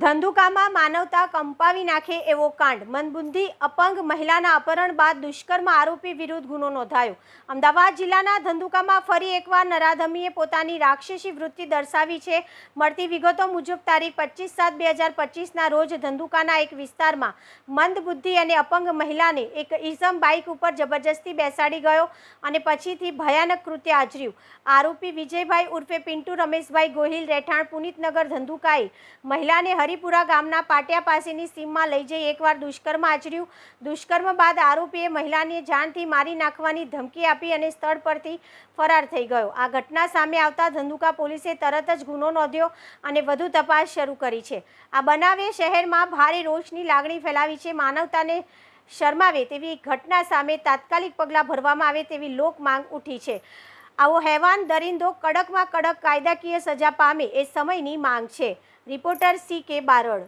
ધંધુકામાં માનવતા કંપાવી નાખે એવો કાંડ. મંદબુદ્ધિ અપંગ મહિલાના અપહરણ બાદ દુષ્કર્મ આરોપી વિરુદ્ધ ગુનો નોંધાયો. અમદાવાદ જિલ્લાના ધંધુકામાં ફરી એકવાર નરાધમીએ પોતાની રાક્ષસી વૃત્તિ દર્શાવી છે. મળતી વિગતો મુજબ તારીખ 25/7/2025ના રોજ ધંધુકાના એક વિસ્તારમાં મંદબુદ્ધિ અને અપંગ મહિલાને એક ઈસમ બાઇક ઉપર જબરજસ્તી બેસાડી ગયો અને પછીથી ભયાનક કૃત્ય આચર્યું. આરોપી વિજયભાઈ ઉર્ફે પિન્ટુ રમેશભાઈ ગોહિલ રહેઠાણ પુનિતનગર ધંધુકાએ મહિલાને હરિપુરા ગામના પાટિયા પાસેની સીમમાં લઈ જઈ એકવાર દુષ્કર્મ આચર્યું. દુષ્કર્મ બાદ આરોપીએ મહિલાને જાનથી મારી નાખવાની ધમકી આપી અને સ્થળ પરથી ફરાર થઈ ગયો. આ ઘટના સામે આવતા ધંધુકા પોલીસે તરત જ ગુનો નોંધ્યો અને વધુ તપાસ શરૂ કરી છે. આ બનાવે શહેરમાં ભારે રોષની લાગણી ફેલાવી છે. માનવતાને શરમાવે તેવી ઘટના સામે તાત્કાલિક પગલાં ભરવામાં આવે તેવી લોક માંગ ઉઠી છે. આવો હેવાન દરિંદો કડકમાં કડક કાયદાકીય સજા પામે એ સમયની માંગ છે. Reporter CK Barad.